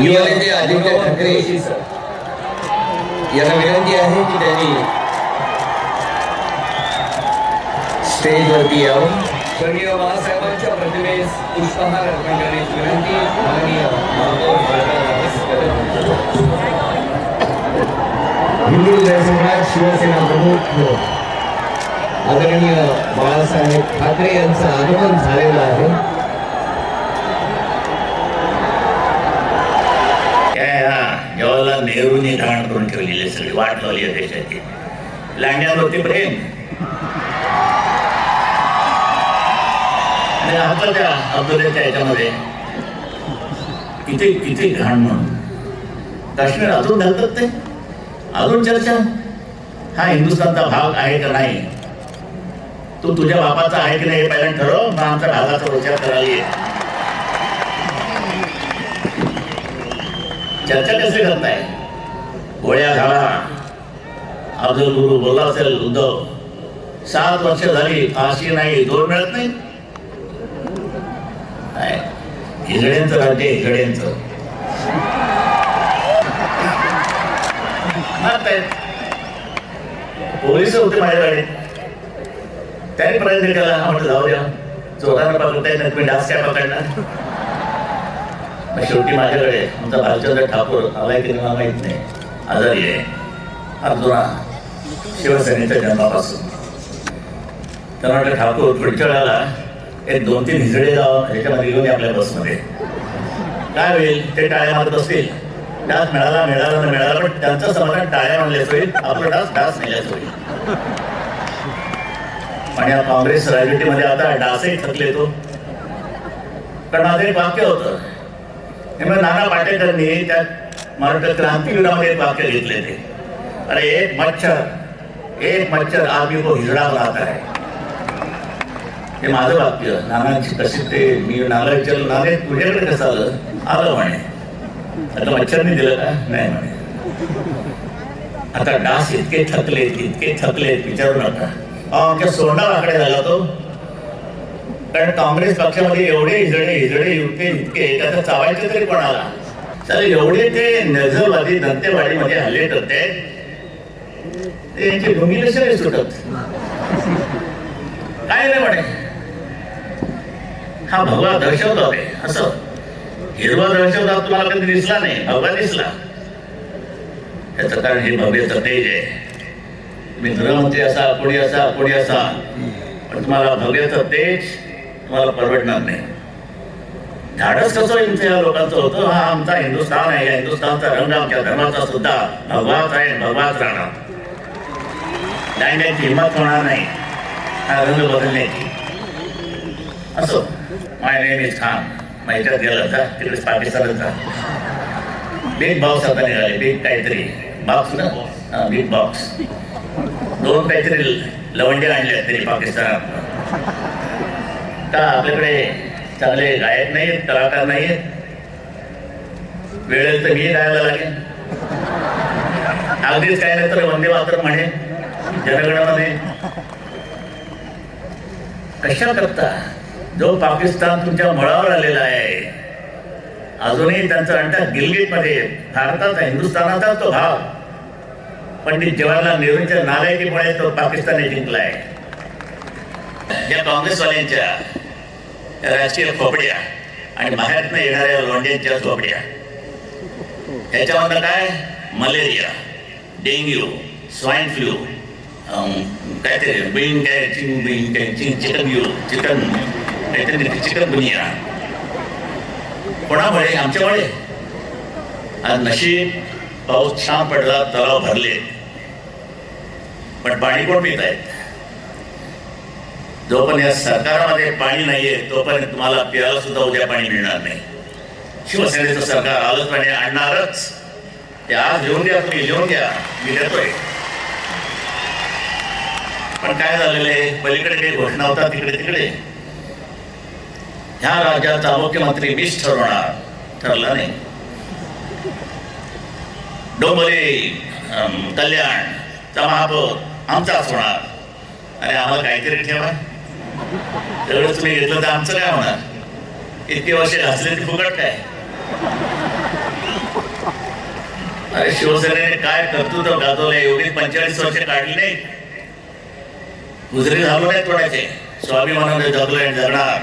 युवा नेते आदित्य ठाकरे यांना विनंती आहे की त्यांनी स्टेजवरती यावं. स्वर्गीय बाळासाहेबांच्या प्रतिमेस पुष्पहार अर्पण करण्याची विनंती माननीय हिंदू जनसम्राट शिवसेना प्रमुख आदरणीय बाळासाहेब ठाकरे यांचं आगमन झालेलं आहे. जवाहरलाल नेहरूंनी धारण करून ठेवलेली सगळी वाट लावली आहे देशाची. लँड्यांवरती प्रेम आणि आता त्या अब्दुल्लाच्या याच्यामध्ये किती किती घाण म्हणून काश्मीर अजून घालतात ते अजून चर्चा. हा हिंदुस्थानचा भाग आहे का नाही, तू तुझ्या बापाचा आहे की नाही हे पहिल्यांदा ठरव, मग आमच्या भागाचा विचार करायला चर्चा कसे करताय. गोळ्या घाला. अब्दुल गुरु बोलला असेल उद्धव 7 वर्ष झाली फाशी नाही, 2 मिळत नाही. हिजड्यांचं राज्य हिजड्यांचं. पोलीस होते माझ्याकडे, त्यांनी प्रयत्न केला. म्हटलं जाऊ द्या, चोरांना पकडता येत नाही, तुम्ही डास काय पकडणार. शेवटी माझ्याकडे आमचा भालचंद्र ठाकूर आलाय की मला माहित नाही, आजारी आहे. अर्जुना शिवसेनेच्या जन्मापासून तर म्हटलं ठाकूर पुढच्या वेळेला एक 2-3 हिजडे गाव ह्याच्यामध्ये घेऊन आपल्या बसमध्ये काय होईल, ते टाळ्या मारत असतील. डास मिळाला मिळाला न मिळाला, पण त्यांचं समाधान टाळ्या म्हणल्याच होईल, आपलं डास नेल्याच होईल. पण या काँग्रेस राजवटीमध्ये आता डासही थकले तो. कारण माझं एक वाक्य होतं, नाना पाटेकरांनी त्या मराठा क्रांतीवीरामध्ये एक वाक्य घेतले ते, अरे एक मच्छर आदमी को हिजडा बनाता है. हे माझं वाक्य. नानाची कशी ते मी नाना विचारलं, नाना तुझ्याकडे कसं आलं. आलं म्हणे. आता मच्छरने दिलं का नाही म्हणे. आता डास इतके थकले विचारू नका. आमच्या सोंडाकडे झाला तो. कारण काँग्रेस पक्षामध्ये एवढे हिजडे इतके त्याचा चावायचे तरी कोणाला. तर एवढे ते नजरवादी दंतेवाडीमध्ये हल्ले करते, त्यांची भूमी कशी सुटत काय नाही म्हणे. हा भगवा दर्शवतो आहे असं. हिरवा दर्शवता तुम्हाला कधी दिसला नाही, भगवा दिसला. याचं कारण हे भव्यचं तेज आहे. तुम्ही गृहमंत्री असा, कोणी असा, पण तुम्हाला भव्यचं तेज तुम्हाला परवडणार नाही. धाडस कसं या लोकांचं होतं, हा आमचा हिंदुस्थान आहे, या हिंदुस्थानचा रंग आमच्या धर्माचा सुद्धा भगवाच आहे, भगवाच राहणार. दांड्यांची हिंमत होणार नाही हा रंग बदलण्याची. असो माय नेम इज खान. मग ह्याच्यात गेलं का तिकडेच पाकिस्तानात जा. बिग बॉक्स आता निघाले, बिग काहीतरी बॉक्स ना, बिग बॉक्स. 2 काहीतरी लवंडे आणले तरी पाकिस्तानात. का आपल्याकडे चांगले गायक नाहीत, कलाकार नाहीत. वेळेल तर मी गायला लागेल. अगदीच काय नाही तर वंदे मातरम म्हणे जनगणमध्ये. कशा करता जो पाकिस्तान तुमच्या मुळावर आलेला आहे, अजूनही त्यांचा अंडा गिलगिट मध्ये भारताचा हिंदुस्थानाचा तो भाव पंडित जवाहरलाल नेहरूंच्या नालायकीमुळे तो पाकिस्तानने जिंकलाय. या काँग्रेसवाल्यांच्या राजकीय खोपड्या आणि बाहेरनं येणाऱ्या लोंढ्यांच्या झोपड्या, ह्याच्यामधलं काय malaria, dengue, swine flu, chikungunya कोणामुळे, आमच्यामुळे. आज नशीब पाऊस छान पडला, तलाव भरले, पण पाणी कोण पित आहेत. जोपर्यंत या सरकारमध्ये पाणी नाहीये तोपर्यंत तुम्हाला प्यायला सुद्धा उद्या पाणी मिळणार नाही. शिवसेनेचं सरकार आलंच पाणी आणणारच. ते आज लिहून द्या, तुम्ही लिहून द्या, मी देतोय. पण काय झालेलं आहे, पलीकडे काही घोषणा होता तिकडे ह्या राज्याचा मुख्यमंत्री मीच ठरवणार, ठरला नाही. डोंबिवली कल्याणचा महापौर आमचाच होणार. अरे आम्हाला काहीतरी ठेवा. तेवढं तुम्ही घेतलं तर आमचं काय होणार. इतके वर्ष घासले ते फुकट काय. अरे शिवसेनेने काय कर्तृत्व गाजवलंय, एवढी 45 वर्ष काढली नाही, गुजरी झालो नाही तोडायचे, स्वाभिमानाने जगलोय आणि जगणार.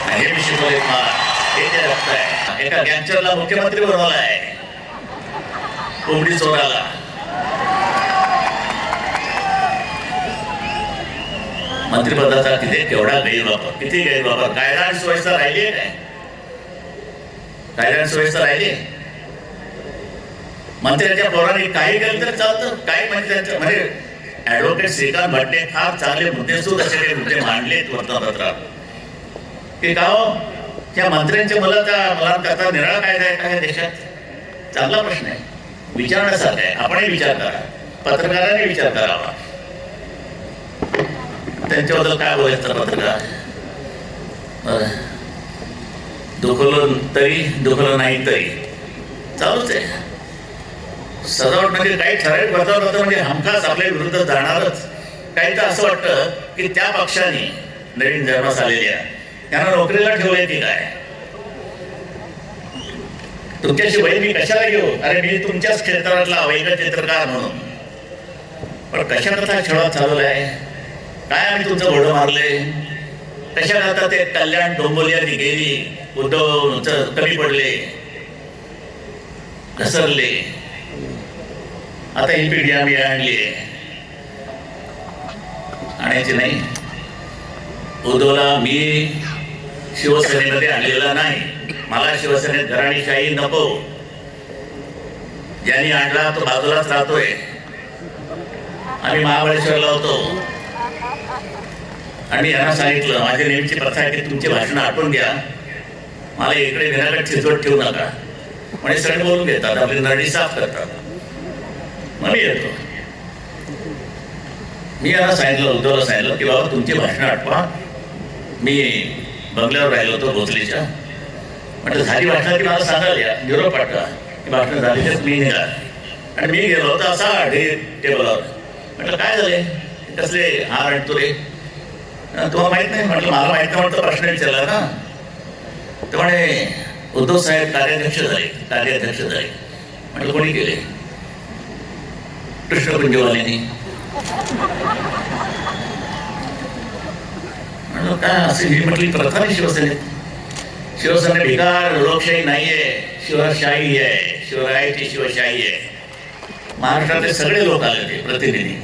हे मी शिकवले मला, हे जे रक्त आहे. एका गँगस्टरला मुख्यमंत्री बनवला आहे, कोंबडी चोराला. मंत्रिपदाचा केवढा गैरवापर, किती गैरवापर. कायदा आणि सुव्यवस्था राहिली काय? कायदा आणि सुव्यवस्था राहिली. मंत्र्यांच्या पोरांनी काही केलं तर चालतं. काही म्हणजे ऍडव्होकेट श्रीकांत भट्टे फार चांगले मुद्देसूद असे मुद्दे मांडलेत वर्तमानपत्रात की का हो, त्या मंत्र्यांच्या मला त्याचा निराळा कायदा आहे का या देशात? चांगला प्रश्न आहे, विचारण्यासारखा आहे. आपणही विचार करा, पत्रकारांनी विचार करावा. त्यांच्याबद्दल काय बोलायचं पत्रकार? दुखवलं तरी दुखवलं नाही तरी चालूच आहे. सजावट म्हणजे काही ठराविक वर्तवणूक होतं म्हणजे हमखास आपल्या विरुद्ध जाणारच. काही तर असं वाटतं की त्या पक्षाने नवीन जन्मास आलेल्या त्यांना नोकरीला ठेवलंय की काय? तुमच्याशी वय मी कशाला घेऊ? अरे मी तुमच्याच क्षेत्रातला अवैध चित्रकार म्हणून. पण कशा कथा खेळा चालवलाय? काय आम्ही तुमचं घोडं मारले? कशा करता ते कल्याण डोंबोलिया गेली, उद्धव कमी पडले, घसरले. आता ही पिढी आम्ही आणली, आणायची नाही. उद्धवला मी शिवसेनेमध्ये आणलेला नाही. मला शिवसेनेत घराणीशाही नको. ज्यांनी आणला तो बाजूलाच राहतोय. आम्ही महाबळेश्वरला होतो आणि यांना सांगितलं, माझी नेहमीची प्रथा आहे की तुमची भाषणं आठवून घ्या, मला इकडे विनाकारण चिचवट ठेवू नका. म्हणजे सगळे बोलून घेतात, आपली नरडी साफ करतात. मग मी येतो. मी यांना सांगितलं, उद्धवला सांगितलं की बाबा तुमची भाषणं आठवा. मी बंगल्यावर राहिलो होतो भोसलेच्या. म्हटलं झाली भाषणं की मला सांगाल, या निरोप पाठवा की भाषणं झाली तर मी निघाल. आणि मी गेलो होतो असा टेबलवर. म्हटलं काय झाले, कसले हार आणतो रे, तुम्हाला माहित नाही? म्हटलं मला माहित नाही. म्हणतो प्रश्न विचारला ना. तर म्हणे उद्धव साहेब कार्याध्यक्ष झाले. म्हटलं कोणी केले? कृष्णकुंजवाल्यांनी. म्हटलं काय असे ही म्हटली प्रथा नाही शिवसेनेत. शिवसेना भिकार लोकशाही नाहीये, शिवशाही आहे. शिवरायाची शिवशाही आहे. महाराष्ट्रातले सगळे लोक आले होते, प्रतिनिधी,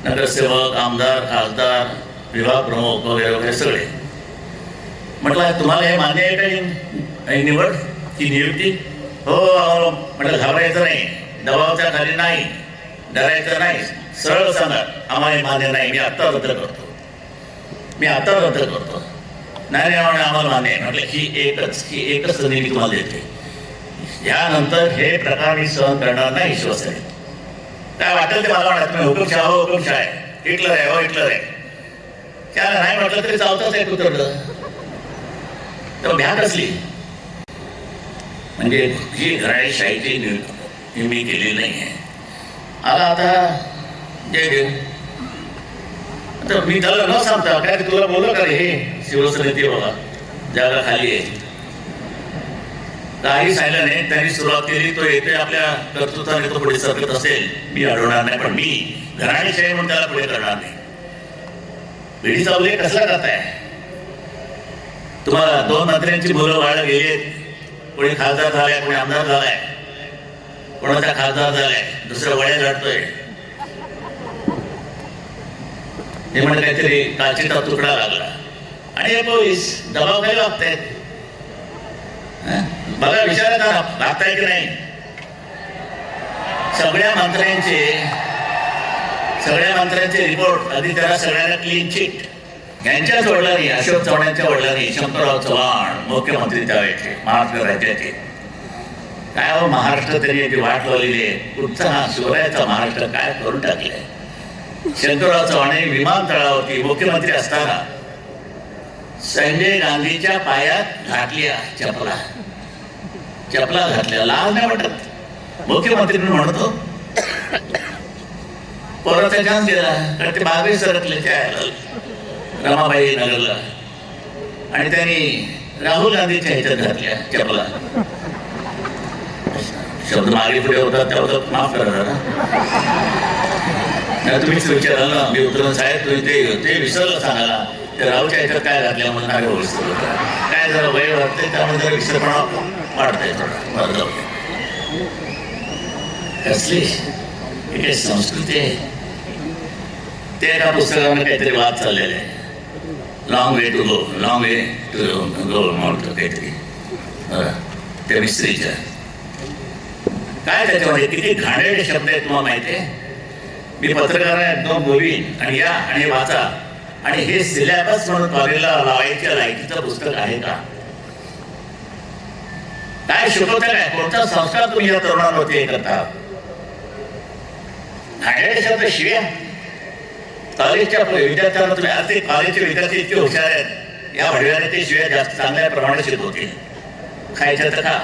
नगरसेवक, आमदार, खासदार, विभाग प्रमुख वगैरे वगैरे सगळे. म्हटलं तुम्हाला हे मान्य आहे का निवड, ही नियुक्ती? हो. म्हटलं घाबरायचं नाही, दबावाच्या खाली नाही, डरायचं नाही, सरळ सांगा आम्हाला मान्य नाही, मी आत्ता रद्द करतो. नाही आम्हाला मान्य आहे. म्हटलं ही एकच संधी मी तुम्हाला देते. यानंतर हे प्रकार मी सहन करणार नाही शिवसेनेत. काय वाटेल ते मला वाटत नाही. हुकुमशाह आहे, हिटलर आहे. त्याला नाही म्हटलं तरी चालतच आहे कुत्रलं. तर भ्या कसली? म्हणजे ही घराणेशाहीची मी केलेली नाही आहे. आला आता जय देव. तर मी त्याला न सांगता काय तुला बोललो का रे, हे शिवसेनेत बघा जागा खाली आहे. काही सांगितलं नाही. त्यांनी सुरुवात केली, तो येतोय आपल्या कर्तृत्वाने, तो पुढे सरकत असेल, मी अडवणार नाही. पण मी घराणेशाही म्हणून त्याला पुढे करणार नाही. पिढीचा उल्लेख कसला करताय? तुम्हाला 2 मंत्र्यांची मुलं वाढ गेलीत. कोणी खासदार झालाय, कोणी आमदार झालाय, कोणाचा खासदार झालाय, दुसऱ्या वड्या लढतोय. हे म्हणजे काहीतरी काचेचा तुकडा लागला आणि हे पोलीस दबावाखाली वागतायत. बघा विचारात लागताय की नाही? सगळ्या मंत्र्यांचे रिपोर्ट आधी त्याला सगळ्यांना क्लीन चिट. यांच्याच वडिलांनी, अशोक चव्हाणांच्या वडिलांनी, शंकरराव चव्हाण मुख्यमंत्री त्यावेळेचे महाराष्ट्र राज्याचे. काय हो महाराष्ट्र त्यांनी जी वाट लावलेली आहे, कुठचा हा शिवरायाचा महाराष्ट्र काय करून टाकलाय. शंकरराव चव्हाण विमानतळावरती मुख्यमंत्री असताना संजय गांधीच्या पायात घातल्या चपला घातल्या. लाज नाही वाटत? मुख्यमंत्री म्हणतो पोराचा चान्स दिला, कारण ते बागही सरकले त्या रमाबाई नगरला आणि त्यांनी राहुल गांधीच्या ह्याच्यात घातल्या चपला. शब्द मागे पुढे होतात त्याबद्दल माफ करा ना. तुम्हीच विचाराल ना, मी उतरून साहेब तुम्ही ते विसरलं सांगायला, ते राहूच्या याच्यात काय घातल्या म्हणून मागे विसरलं काय जरा वय वाटते, त्यामुळे जरा विसरपणा वाढतंय थोडा. कसली ही काही संस्कृती आहे. ते एका पुस्तकामध्ये काहीतरी वाद चाललेले आहे, long way to go, long way to go म्हणतो काहीतरी त्या मिस्त्रीच्या. काय त्याच्यामध्ये किती घाणेरडे शब्द आहेत तुम्हाला माहिती आहे. मी पत्रकार आहे, एकदम बोलीन आणि या आणि वाचा, आणि हे सिलेबस म्हणून कॉलेजला लावायच्या लायकीचं पुस्तक आहे का? काय शिकवता काय, कोणता संस्कार तुम्ही या तरुणांवरती करता? घाणेरडे शब्द शिव्या. कॉलेजच्या विद्यार्थ्यांना तुम्ही आज ते कॉलेजचे विद्यार्थी इतके हुशार आहेत, या वडिलांनी ते शिव्या जास्त चांगल्या प्रमाणात शिकवतील. खायच्या तर का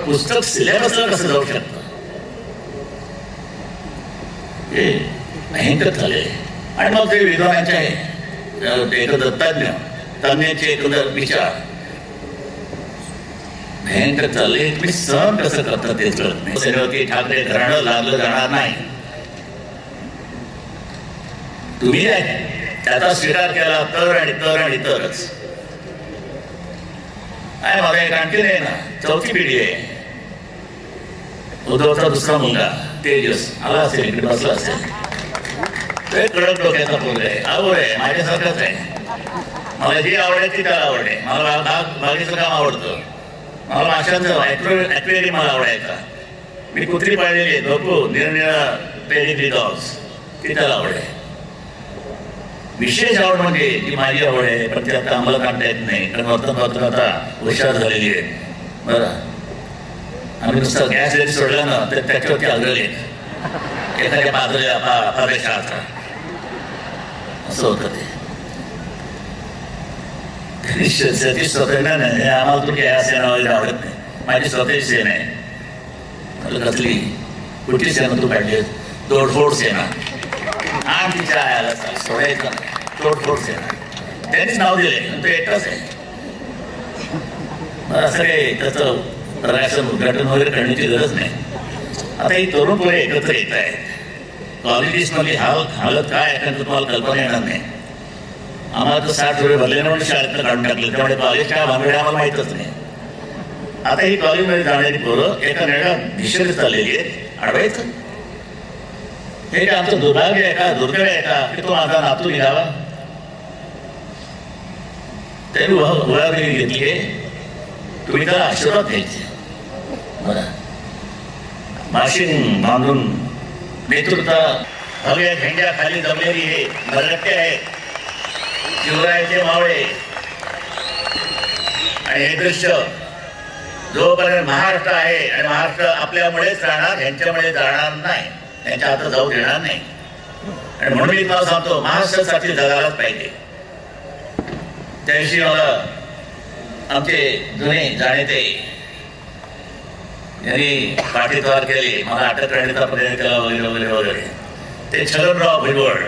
पुस्तक सिलेबसला कसं जाऊ शकतं? हे भयंकर झाले. आणि मग ते विद्वानांचे आहे एकंदर तज्ञांचे एकंदर विचार भयंकर चालले. तुम्ही सहन कसं करता तेच कळत नाही. ठाकरे घराणं लागलं जाणार नाही. तुम्ही त्याचा स्वीकार केला तर आणि तरच. आहे मला एक आणखी नाही ना, चौथी पिढी आहे. उद्धवचा दुसरा मुलगा तेजस आला असेल, इकडे बसला असेल. ते कडक डोक्याचा पोरगा आहे, आवड आहे, माझ्यासारखाच आहे. मला जी आवडायची त्याला आवडे. मला बागेचं काम आवडतं. मला माशांचं ॲक्वेरियम मला आवडायचा. मी कुत्री पाळलेली आहे, झोपू निरनिळा पेडिग्री डॉग्स, ती त्याला आवड आहे. विशेष आवड म्हणजे ती माझी आवड आहे, पण ती आता आम्हाला काढता येत नाही, कारण वर्तमानपत्र आता हुशार झालेली आहे. बरं, आम्ही नुसतं गॅस जरी सोडला ना तर त्याच्यावरती आग्रह एखाद्या पादरेषाचा असं होतं. ते स्वतंत्र नाही, आम्हाला तुझी या सेना आवडत नाही. माझी स्वतःची सेना आहे. मला कसली कुठली सेना तू काढली? तोडफोड सेना. आणि तिच्या आयाला सोडायचं नाही, तोडफोड सेना. त्यांनीच नाव दिले, तो एकटाच आहे. असं काही त्याचं प्रकाशन उद्घाटन वगैरे करण्याची गरज नाही. आता ही तरुण पोरे एकत्र येत आहेत. कॉलेजेसमध्ये हालत काय आहे तुम्हाला कल्पना येणार नाही. आम्हाला तर 60 रुपये भरले म्हणून शाळेतनं काढून टाकले, त्यामुळे कॉलेजच्या भानगड्या आम्हाला माहीतच नाही. आता ही कॉलेजमध्ये जाणारी पोरं एका वेळा दिशेने चाललेली आहेत. अडवायचं हे काय आमचं दुर्भाग्य आहे का, दुर्दैव आहे का की तो माझा नातू निघावा? त्यांनी उभारलेली घेतली आहे. तुम्ही त्याला आशीर्वाद द्यायचे. माशिंग बांधून नेतृत्व हव्या झेंड्या खाली जमलेली हे मराठे आहेत, शिवरायाचे मावळे. आणि हे दृश्य जोपर्यंत महाराष्ट्र आहे आणि महाराष्ट्र आपल्यामुळेच राहणार, ह्यांच्यामुळे जाणार नाही, त्यांच्या हातात जाऊ देणार नाही. आणि म्हणून मी तुम्हाला सांगतो, महाराष्ट्रासाठी जगायलाच पाहिजे. त्याविषयी मला आमचे जुने जाणते यांनी पाठीद्वार केले, मला अटक करण्याचा प्रयत्न केला वगैरे वगैरे वगैरे. ते छगनराव भुजबळ,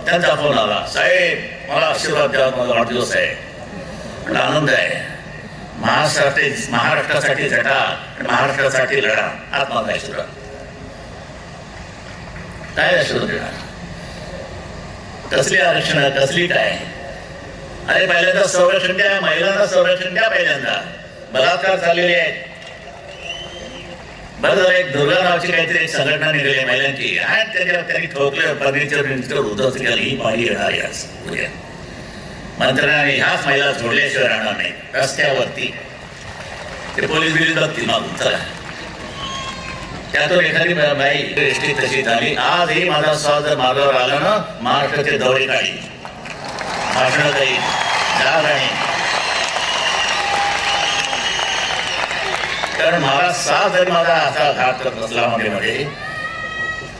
त्यांचा फोन आला, साहेब मला आशीर्वाद द्या, माझा वाढदिवस आहे. पण आनंद आहे. महाराष्ट्रासाठी झटा आणि महाराष्ट्रासाठी लढा, हाच माझा आशीर्वाद. काय आशीर्वाद देणार? कसली आरक्षण, कसली काय? अरे पहिल्यांदा संरक्षण द्या, महिलांना संरक्षण द्या. पहिल्यांदा बलात्कार झालेले आहेत. बरं झालं, एक दुर्गा नावाची काहीतरी एक संघटना निघाली महिलांची, आणि त्यांनी ठोकलं फर्निचर उद्धवच केलं, ही पाणी येणार याच उद्या. मंत्र्यांनी ह्याच महिला सोडल्याशिवाय राहणार नाही रस्त्यावरती. ते पोलीस बिलीस बघतील मागून. चला, त्यातून एखादी बाई एसटी तशी झाली. आजही माझा स्वाद जर मार्गावर आला ना, महाराष्ट्राचे दौरे काढी, भाषण काही जाग आहे. कारण महाराज सा जरी माझा असा घात करत असला मध्ये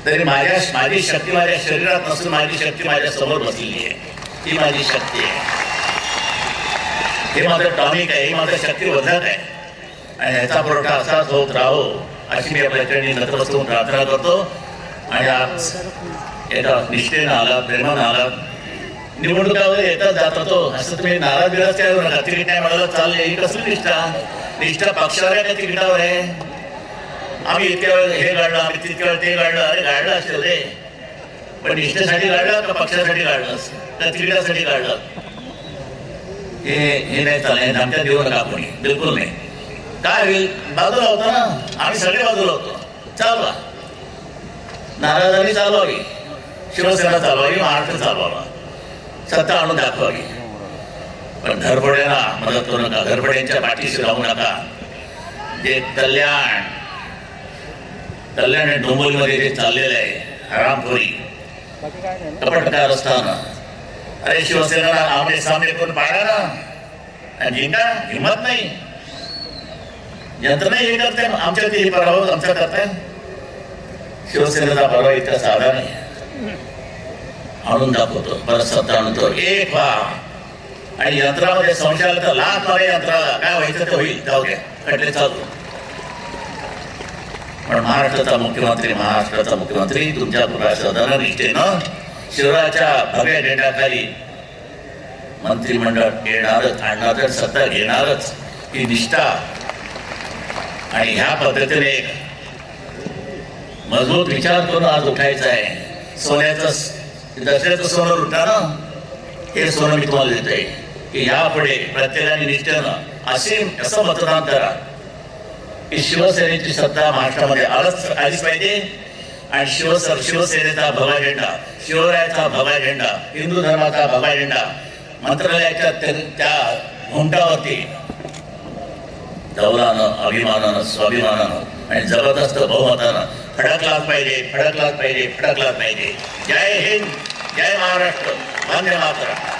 तरी माझी शक्ती माझ्या शरीरात नसून माझी शक्ती माझ्या समोर बसलेली आहे. ती माझी शक्ती आहे. हे माझं टॉनिक आहे, ही माझं शक्तिवर्धक आहे. आणि ह्याचा पुरवठा असाच होत राहो अशी मी आपल्याकडे नतमस्तक प्रार्थना करतो. आणि आज एका निष्ठेनं आला, प्रेमानं आला. निवडणुकावर येतात जात होतो, असं तुम्ही नाराज बिराज काय नका. तिकीट नाही मिळालं चालले, ही कसली निष्ठा? निष्ठा पक्षावर आहे का तिकिटावर आहे? आम्ही इतक्या वेळ हे काढलं, आम्ही तितक्या वेळ ते काढलं. अरे काढलं असेल रे, पण निष्ठेसाठी काढलं का पक्षासाठी काढलं का तिकिटासाठी काढलं? हे नाही चाललं. आमच्या देऊ नका कोणी, बिलकुल नाही. काय होईल? बाजूला होतो ना, आम्ही सगळे बाजूला होतो. चालवा, नाराजांनी चालवावी, शिवसेना चालवावी, महाराष्ट्र चालवावा, सत्ता आणून दाखवावी. पण घरपड्यांना मदत करू नका, घरपड्यांच्या पाठीशी राहू नका. जे कल्याण आणि डोंबिवलीमध्ये जे चाललेलं आहे हरामखोरी, कपटकार असताना, अरे शिवसेनेला आमने सामने करून पाहिला ना, आणि जिंका हिंमत नाही. यंत्रणा हे करते आमच्या ते पराभव आमचा करताय. शिवसेनेचा पराभव इतका साधा नाही. आणून दाखवतो, परत सत्ता आणतो. एक व्हा आणि यंत्रामध्ये संशय आला तर लाख मारे यंत्राला, काय व्हायचं ते होईल, जाऊ द्या, खटले चालतो. पण महाराष्ट्राचा मुख्यमंत्री तुमच्या पुरा निष्ठेनं शिवराच्या भव्य झेंड्याखाली मंत्रिमंडळ येणारच, आणणारच, सत्ता घेणारच, ही निष्ठा. आणि ह्या पद्धतीने एक मजबूत विचार करून आज उठायचं आहे. सोन्याचं दसऱ्याचं सोनं लुटा ना, हे सोनं मी तुम्हाला देतोय की यापुढे प्रत्येकाने निष्ठेनं असं मतदान करा की शिवसेनेची सत्ता महाराष्ट्रामध्ये आलीच पाहिजे. आणि शिवसेनेचा भगवा झेंडा, शिवरायाचा भगवा झेंडा, हिंदू धर्माचा भगवा झेंडा मंत्रालयाच्या त्या घुमटावरती दौलानं, अभिमानानं, स्वाभिमानानं आणि जबरदस्त बहुमतानं फडकलाच पाहिजे. जय हिंद, जय महाराष्ट्र, वंदे मातरम.